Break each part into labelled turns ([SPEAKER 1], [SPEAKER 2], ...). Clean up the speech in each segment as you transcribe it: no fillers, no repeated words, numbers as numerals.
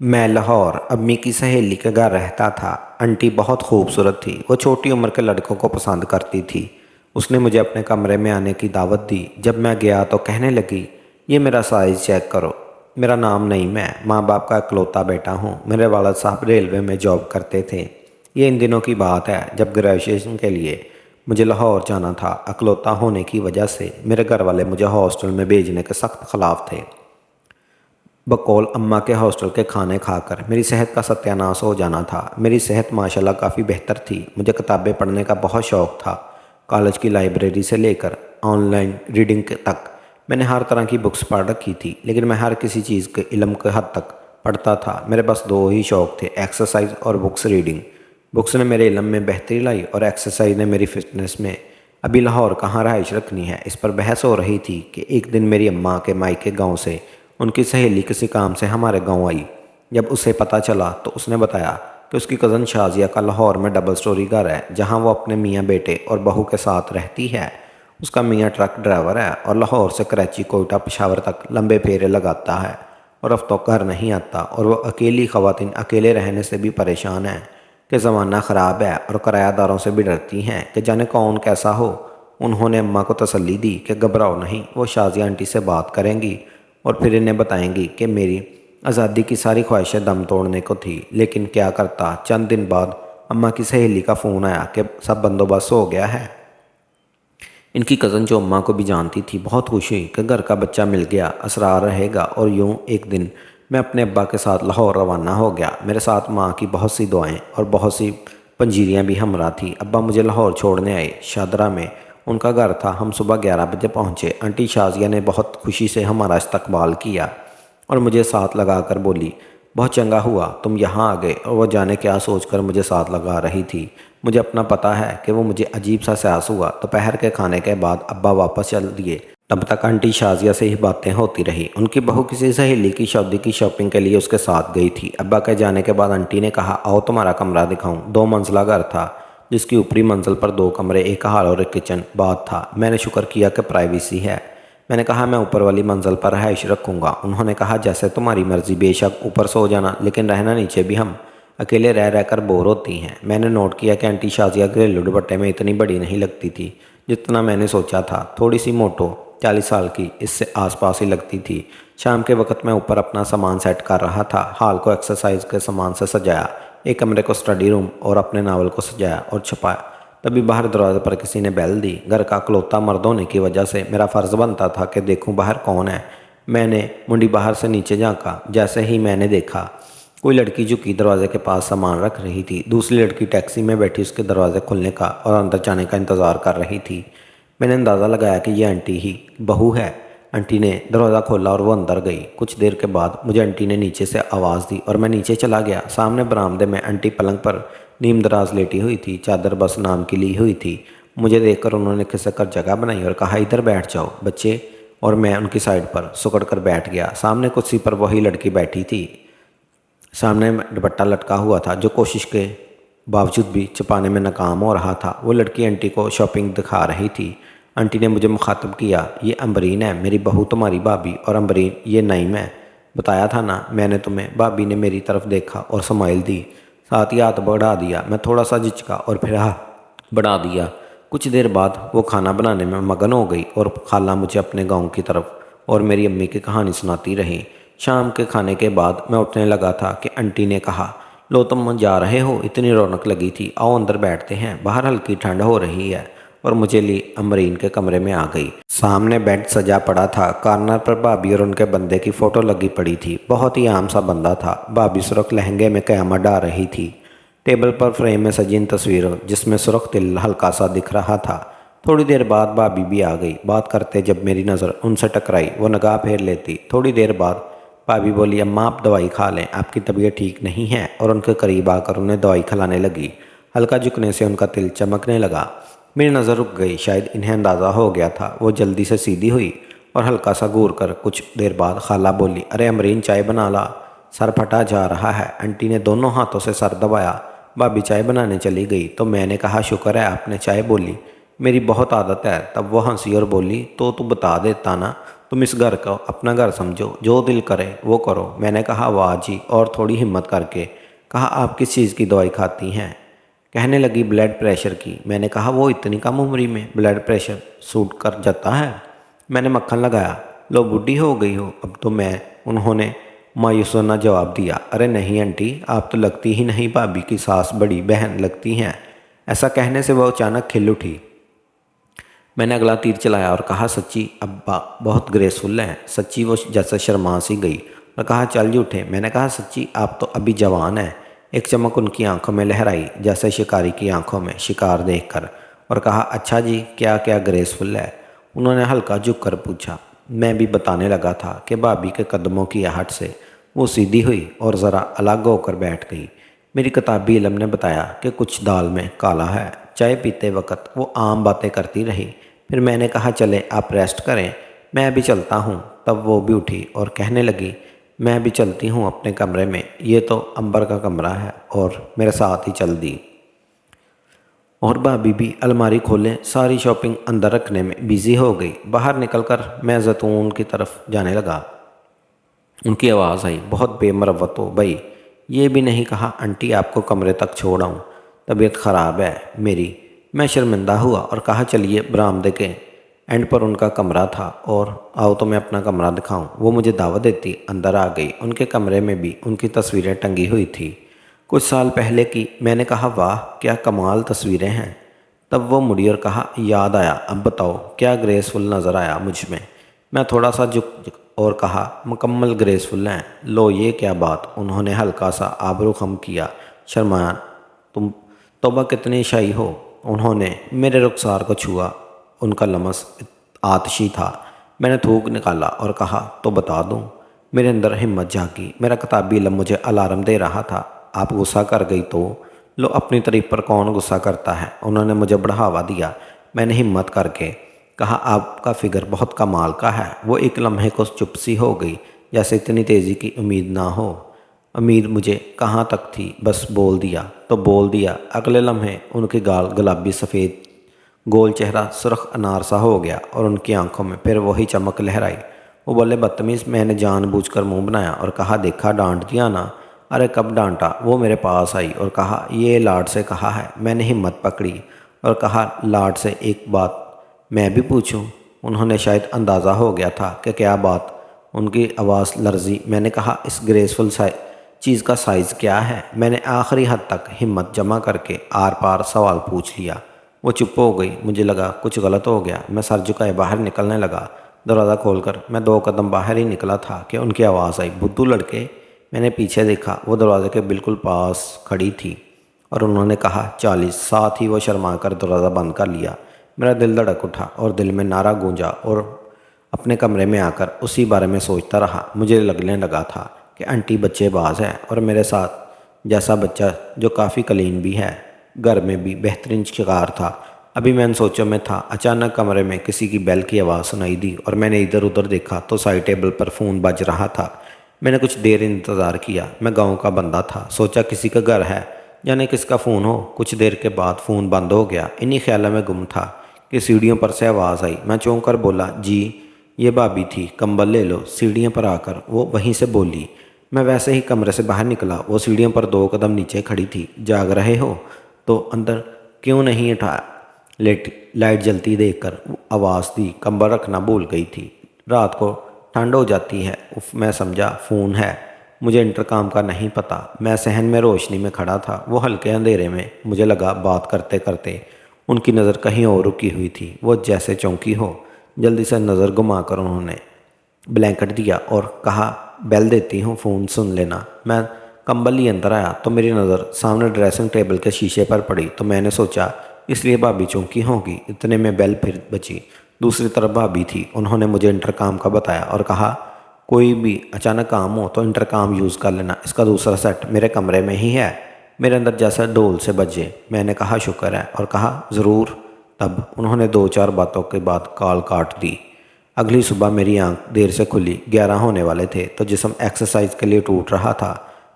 [SPEAKER 1] मैं लाहौर अम्मी की सहेली के घर रहता था। आंटी बहुत खूबसूरत थी। वो छोटी उम्र के लड़कों को पसंद करती थी। उसने मुझे अपने कमरे में आने की दावत दी। जब मैं गया तो कहने लगी, ये मेरा साइज़ चेक करो। मेरा नाम नईम है, माँ बाप का इकलौता बेटा हूँ। मेरे वालिद साहब रेलवे में जॉब करते थे। ये इन दिनों की बात है जब ग्रेजुएशन के लिए मुझे लाहौर जाना था। इकलौता होने की वजह से मेरे घर वाले मुझे हॉस्टल में भेजने के सख्त खिलाफ थे। बकौल अम्मा के हॉस्टल के खाने खाकर मेरी सेहत का सत्यानाश हो जाना था। मेरी सेहत माशाल्लाह काफ़ी बेहतर थी। मुझे किताबें पढ़ने का बहुत शौक़ था। कॉलेज की लाइब्रेरी से लेकर ऑनलाइन रीडिंग तक मैंने हर तरह की बुक्स पढ़ रखी थी, लेकिन मैं हर किसी चीज़ के इल्म के हद तक पढ़ता था। मेरे पास दो ही शौक़ थे, एक्सरसाइज और बुक्स रीडिंग। बुक्स ने मेरे इल्म में बेहतरी लाई और एक्सरसाइज ने मेरी फिटनेस में। अभी लाहौर कहाँ रहाइश रखनी है, इस पर बहस हो रही थी कि एक दिन मेरी अम्मा के मायके गांव से उनकी सहेली किसी काम से हमारे गांव आई। जब उसे पता चला तो उसने बताया कि उसकी कज़न शाजिया का लाहौर में डबल स्टोरी घर है, जहां वो अपने मियाँ बेटे और बहू के साथ रहती है। उसका मियाँ ट्रक ड्राइवर है और लाहौर से कराची, कोयटा, पेशावर तक लंबे फेरे लगाता है और अब तो घर नहीं आता। और वो अकेली ख़वातीन अकेले रहने से भी परेशान है कि ज़माना ख़राब है और किरायादारों से भी डरती हैं कि जाने कौन कैसा हो। उन्होंने अम्मा को तसल्ली दी कि घबराओ नहीं, वो शाजिया आंटी से बात करेंगी और फिर इन्हें बताएंगी कि मेरी आज़ादी की सारी ख्वाहिशें दम तोड़ने को थी। लेकिन क्या करता, चंद दिन बाद अम्मा की सहेली का फ़ोन आया कि सब बंदोबस्त हो गया है। इनकी कज़न जो अम्मा को भी जानती थी बहुत खुश हुई कि घर का बच्चा मिल गया, असरार रहेगा। और यूं एक दिन मैं अपने अब्बा के साथ लाहौर रवाना हो गया। मेरे साथ माँ की बहुत सी दुआएं और बहुत सी पंजीरियाँ भी हमरा थी। अब्बा मुझे लाहौर छोड़ने आए। शादरा में उनका घर था। हम सुबह 11 बजे पहुँचे। आंटी शाजिया ने बहुत खुशी से हमारा इस्तकबाल किया और मुझे साथ लगाकर बोली, बहुत चंगा हुआ तुम यहाँ आ गए। और वह जाने क्या सोचकर मुझे साथ लगा रही थी। मुझे अपना पता है कि वो मुझे अजीब सा एहसास हुआ। दोपहर के खाने के बाद अब्बा वापस चल दिए। तब तक आंटी शाजिया से ही बातें होती रही। उनकी बहू किसी सहेली की शादी की शॉपिंग के लिए उसके साथ गई थी। अब्बा के जाने के बाद आंटी ने कहा, आओ तुम्हारा कमरा दिखाऊं। 2 मंजिला घर था जिसकी ऊपरी मंजिल पर 2 कमरे, एक हाल और एक किचन बाथ था। मैंने शुक्र किया कि प्राइवेसी है। मैंने कहा, मैं ऊपर वाली मंजिल पर रहाइश रखूँगा। उन्होंने कहा, जैसे तुम्हारी मर्ज़ी, बेशक ऊपर सो जाना, लेकिन रहना नीचे भी। हम अकेले रह रहकर बोर होती हैं। मैंने नोट किया कि आंटी शाजिया घरेलू दुपट्टे में इतनी बड़ी नहीं लगती थी जितना मैंने सोचा था। थोड़ी सी मोटो, 40 साल की, इससे आसपास ही लगती थी। शाम के वक्त मैं ऊपर अपना सामान सेट कर रहा था। हाल को एक्सरसाइज के सामान से सजाया, एक कमरे को स्टडी रूम और अपने नावल को सजाया और छुपाया। तभी बाहर दरवाजे पर किसी ने बेल दी। घर का इकलौता मर्द होने की वजह से मेरा फ़र्ज़ बनता था कि देखूं बाहर कौन है। मैंने मुंडी बाहर से नीचे झांका। जैसे ही मैंने देखा, कोई लड़की झुकी दरवाजे के पास सामान रख रही थी। दूसरी लड़की टैक्सी में बैठी उसके दरवाजे खुलने का और अंदर जाने का इंतज़ार कर रही थी। मैंने अंदाज़ा लगाया कि यह आंटी ही बहू है। आंटी ने दरवाज़ा खोला और वो अंदर गई। कुछ देर के बाद मुझे आंटी ने नीचे से आवाज़ दी और मैं नीचे चला गया। सामने बरामदे में आंटी पलंग पर नीम दराज लेटी हुई थी, चादर बस नाम की ली हुई थी। मुझे देखकर उन्होंने खिसक जगह बनाई और कहा, इधर बैठ जाओ बच्चे। और मैं उनकी साइड पर सुकड़ कर बैठ गया। सामने कुर्सी पर वही लड़की बैठी थी। सामने दुपट्टा लटका हुआ था जो कोशिश के बावजूद भी छुपाने में नाकाम हो रहा था। वो लड़की आंटी को शॉपिंग दिखा रही थी। आंटी ने मुझे मुखातब किया, ये अम्बरीन है, मेरी बहू तुम्हारी भाभी। और अम्बरीन, ये नईम है, बताया था ना मैंने तुम्हें। भाभी ने मेरी तरफ देखा और स्माइल दी, साथ ही हाथ बढ़ा दिया। मैं थोड़ा सा झिझका और फिर हाथ बढ़ा दिया। कुछ देर बाद वो खाना बनाने में मगन हो गई और खाला मुझे अपने गाँव की तरफ और मेरी अम्मी की कहानी सुनाती रही। शाम के खाने के बाद मैं उठने लगा था कि आंटी ने कहा, लो तुम जा रहे हो, इतनी रौनक लगी थी, आओ अंदर बैठते हैं, बाहर हल्की ठंड हो रही है। और मुझे ली अमरीन के कमरे में आ गई। सामने बेड सजा पड़ा था। कॉर्नर पर भाभी और उनके बंदे की फ़ोटो लगी पड़ी थी। बहुत ही आम सा बंदा था। भाभी सुर्ख लहंगे में क़यामत ढा रही थी। टेबल पर फ्रेम में सजी इन तस्वीरों जिसमें सुर्ख तिल हल्का सा दिख रहा था। थोड़ी देर बाद भाभी भी आ गई। बात करते जब मेरी नज़र उनसे टकराई, वो निगाह फेर लेती। थोड़ी देर बाद भाभी बोली, अम्मा आप दवाई खा लें, आपकी तबीयत ठीक नहीं है। और उनके करीब आकर उन्हें दवाई खिलाने लगी। हल्का झुकने से उनका तिल चमकने लगा। मेरी नज़र रुक गई। शायद इन्हें अंदाज़ा हो गया था। वो जल्दी से सीधी हुई और हल्का सा घूर कर कुछ देर बाद खाला बोली, अरे अमरीन चाय बना ला, सर फटा जा रहा है। आंटी ने दोनों हाथों से सर दबाया। भाभी चाय बनाने चली गई तो मैंने कहा, शुक्र है आपने चाय बोली, मेरी बहुत आदत है। तब वो हंसी और बोली, तो तू बता देता ना, तुम इस घर को अपना घर समझो, जो दिल करे वो करो। मैंने कहा वाह जी, और थोड़ी हिम्मत करके कहा आप किस चीज़ की दवाई खाती हैं? कहने लगी ब्लड प्रेशर की। मैंने कहा वो इतनी कम उम्र में ब्लड प्रेशर सूट कर जाता है? मैंने मक्खन लगाया। लो बूढ़ी हो गई हो अब तो। उन्होंने मायूसोना जवाब दिया, अरे नहीं आंटी, आप तो लगती ही नहीं भाभी की सास बड़ी बहन लगती हैं। ऐसा कहने से वह अचानक खिल उठी। मैंने अगला तीर चलाया और कहा सच्ची अब्बा बहुत ग्रेसफुल हैं। सच्ची वो जैसे शर्मा सी गई और कहा चल झूठे। मैंने कहा सच्ची आप तो अभी जवान हैं। एक चमक उनकी आंखों में लहराई जैसे शिकारी की आंखों में शिकार देखकर, और कहा अच्छा जी, क्या क्या ग्रेसफुल है? उन्होंने हल्का झुक कर पूछा। मैं भी बताने लगा था कि भाभी के कदमों की आहट से वो सीधी हुई और ज़रा अलग होकर बैठ गई। मेरी किताबी इल्म ने बताया कि कुछ दाल में काला है। चाय पीते वक्त वो आम बातें करती रही। फिर मैंने कहा चले आप रेस्ट करें, मैं अभी चलता हूँ। तब वो भी उठी और कहने लगी मैं भी चलती हूँ अपने कमरे में, ये तो अंबर का कमरा है, और मेरे साथ ही चल दी। और भाभी भी अलमारी खोले सारी शॉपिंग अंदर रखने में बिजी हो गई। बाहर निकलकर मैं जैतून की तरफ जाने लगा। उनकी आवाज़ आई, बहुत बेमरवत हो भाई। ये भी नहीं कहा आंटी आपको कमरे तक छोड़ आऊँ, तबीयत ख़राब है मेरी। मैं शर्मिंदा हुआ और कहा चलिए बरामदे के एंड पर उनका कमरा था, और आओ तो मैं अपना कमरा दिखाऊं। वो मुझे दावत देती अंदर आ गई। उनके कमरे में भी उनकी तस्वीरें टंगी हुई थी, कुछ साल पहले की। मैंने कहा वाह क्या कमाल तस्वीरें हैं। तब वो मुड़ी और कहा याद आया, अब बताओ क्या ग्रेसफुल नज़र आया मुझ में? मैं थोड़ा सा झुक और कहा मुकम्मल ग्रेसफुल हैं। लो ये क्या बात? उन्होंने हल्का सा आबरू खम किया, शर्माया। तुम तौबा कितनी शाही हो। उन्होंने मेरे रुखसार को छुआ। उनका लमस आतशी था। मैंने थूक निकाला और कहा तो बता दूं। मेरे अंदर हिम्मत जागी। मेरा किताबी इल्म मुझे अलार्म दे रहा था। आप गुस्सा कर गई तो? लो अपनी तारीफ पर कौन गुस्सा करता है? उन्होंने मुझे बढ़ावा दिया। मैंने हिम्मत करके कहा आपका फिगर बहुत कमाल का है। वो एक लम्हे को चुप सी हो गई, जैसे इतनी तेज़ी की उम्मीद ना हो। उम्मीद मुझे कहाँ तक थी, बस बोल दिया तो बोल दिया। अगले लम्हे उनके गाल गुलाबी सफ़ेद, गोल चेहरा सुर्ख अनार सा हो गया और उनकी आंखों में फिर वही चमक लहराई। वो बोले बदतमीज़। मैंने जानबूझकर मुंह बनाया और कहा देखा डांट दिया ना। अरे कब डांटा? वो मेरे पास आई और कहा ये लाड से कहा है। मैंने हिम्मत पकड़ी और कहा लाड से एक बात मैं भी पूछूं? उन्होंने शायद अंदाज़ा हो गया था कि क्या बात। उनकी आवाज़ लर्जी। मैंने कहा इस ग्रेसफुल चीज़ का साइज़ क्या है? मैंने आखिरी हद तक हिम्मत जमा करके आर पार सवाल पूछ लिया। वो चुप हो गई। मुझे लगा कुछ गलत हो गया। मैं सर झुकाए बाहर निकलने लगा। दरवाज़ा खोलकर मैं 2 कदम बाहर ही निकला था कि उनकी आवाज़ आई, बुद्धू लड़के। मैंने पीछे देखा। वो दरवाजे के बिल्कुल पास खड़ी थी और उन्होंने कहा 40। साथ ही वो शर्मा कर दरवाज़ा बंद कर लिया। मेरा दिल धड़क उठा और दिल में नारा गूंजा, और अपने कमरे में आकर उसी बारे में सोचता रहा। मुझे लगने लगा था कि आंटी बच्चेबाज है और मेरे साथ जैसा बच्चा जो काफ़ी कलीन भी है, घर में भी बेहतरीन शिकार था। अभी मैं इन सोचों में था, अचानक कमरे में किसी की बेल की आवाज़ सुनाई दी और मैंने इधर उधर देखा तो साइड टेबल पर फ़ोन बज रहा था। मैंने कुछ देर इंतज़ार किया। मैं गांव का बंदा था, सोचा किसी का घर है, जाने किसका फ़ोन हो। कुछ देर के बाद फ़ोन बंद हो गया। इन्हीं ख्यालों में गुम था कि सीढ़ियों पर से आवाज़ आई। मैं चौंक कर बोला जी। ये भाभी थी, कंबल ले लो। सीढ़ियों पर आकर वो वहीं से बोली। मैं वैसे ही कमरे से बाहर निकला। वो सीढ़ियों पर 2 कदम नीचे खड़ी थी। जाग रहे हो तो अंदर क्यों नहीं उठाया? लाइट जलती देखकर आवाज़ दी। कंबल रखना भूल गई थी। रात को ठंड हो जाती है। उफ, मैं समझा फ़ोन है। मुझे इंटरकॉम का नहीं पता। मैं सहन में रोशनी में खड़ा था। वो हल्के अंधेरे में मुझे लगा बात करते करते उनकी नज़र कहीं और रुकी हुई थी। वो जैसे चौंकी हो। जल्दी से नज़र घुमाकर उन्होंने ब्लैंकेट दिया और कहा बेल देती हूँ, फ़ोन सुन लेना। मैं कंबल ही अंदर आया तो मेरी नज़र सामने ड्रेसिंग टेबल के शीशे पर पड़ी, तो मैंने सोचा इसलिए भाभी चौंकी होगी। इतने में बेल फिर बची। दूसरी तरफ भाभी थी। उन्होंने मुझे इंटरकॉम का बताया और कहा कोई भी अचानक काम हो तो इंटरकॉम यूज़ कर लेना, इसका दूसरा सेट मेरे कमरे में ही है। मेरे अंदर जैसा ढोल से बजे। मैंने कहा शुक्र है और कहा ज़रूर। तब उन्होंने 2-4 बातों के बाद कॉल काट दी। अगली सुबह मेरी आंख देर से खुली। 11 होने वाले थे तो जिस्म एक्सरसाइज के लिए टूट रहा था।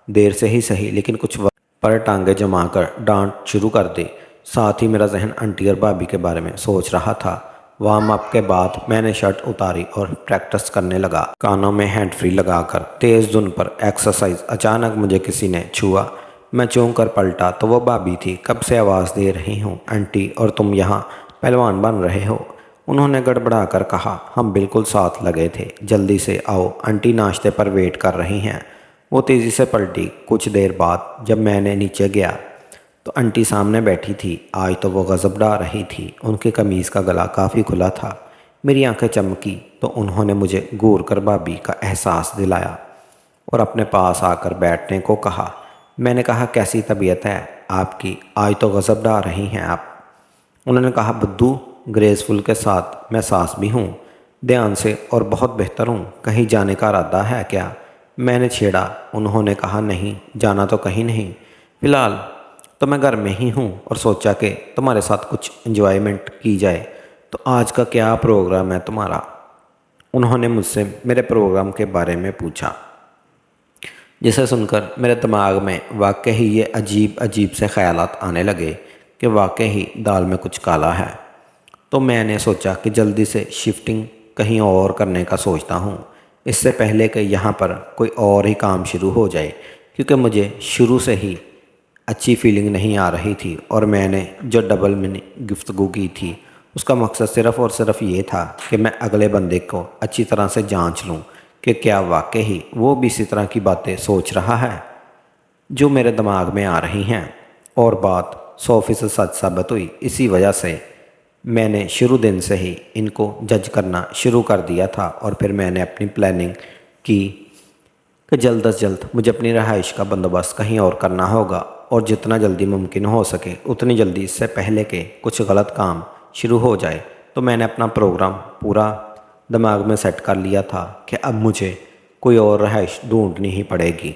[SPEAKER 1] देर से ही सही, लेकिन कुछ वक्त पर टांगे जमा कर डांट शुरू कर दी। साथ ही मेरा जहन आंटी और भाभी के बारे में सोच रहा था। वार्म अप के बाद मैंने शर्ट उतारी और प्रैक्टिस करने लगा, कानों में हैंड फ्री लगाकर तेज़ धुन पर एक्सरसाइज। अचानक मुझे किसी ने छुआ। मैं चौंक कर पलटा तो वो भाभी थी। कब से आवाज़ दे रही हूँ आंटी, और तुम यहाँ पहलवान बन रहे हो? उन्होंने गड़बड़ा कर कहा। हम बिल्कुल साथ लगे थे। जल्दी से आओ, आंटी नाश्ते पर वेट कर रही हैं। वो तेज़ी से पलटी। कुछ देर बाद जब मैंने नीचे गया तो आंटी सामने बैठी थी। आज तो वो गज़ब ढा रही थी। उनकी कमीज़ का गला काफ़ी खुला था। मेरी आंखें चमकी तो उन्होंने मुझे घूर कर भाभी का एहसास दिलाया और अपने पास आकर बैठने को कहा। मैंने कहा, कैसी तबीयत है आपकी? आज तो गज़ब ढा रही हैं आप। उन्होंने कहा, बुद्धू ग्रेसफुल के साथ मैं सास भी हूँ, ध्यान से, और बहुत बेहतर हूँ। कहीं जाने का इरादा है क्या? मैंने छेड़ा। उन्होंने कहा, नहीं, जाना तो कहीं नहीं, फ़िलहाल तो मैं घर में ही हूँ और सोचा कि तुम्हारे साथ कुछ एंजॉयमेंट की जाए। तो आज का क्या प्रोग्राम है तुम्हारा? उन्होंने मुझसे मेरे प्रोग्राम के बारे में पूछा, जिसे सुनकर मेरे दिमाग में वाकई ही ये अजीब अजीब से ख्यालात आने लगे कि वाकई ही दाल में कुछ काला है। तो मैंने सोचा कि जल्दी से शिफ्टिंग कहीं और करने का सोचता हूँ, इससे पहले कि यहाँ पर कोई और ही काम शुरू हो जाए, क्योंकि मुझे शुरू से ही अच्छी फीलिंग नहीं आ रही थी। और मैंने जो डबल मीनिंग गुफ्तगू की थी उसका मकसद सिर्फ़ और सिर्फ ये था कि मैं अगले बंदे को अच्छी तरह से जांच लूँ कि क्या वाकई ही वो भी इसी तरह की बातें सोच रहा है जो मेरे दिमाग में आ रही हैं। और बात 100% सच साबित हुई। इसी वजह से मैंने शुरू दिन से ही इनको जज करना शुरू कर दिया था। और फिर मैंने अपनी प्लानिंग की कि जल्द अज जल्द मुझे अपनी रहाइश का बंदोबस्त कहीं और करना होगा, और जितना जल्दी मुमकिन हो सके उतनी जल्दी, इससे पहले कि कुछ गलत काम शुरू हो जाए। तो मैंने अपना प्रोग्राम पूरा दिमाग में सेट कर लिया था कि अब मुझे कोई और रहाइश ढूंढनी ही पड़ेगी।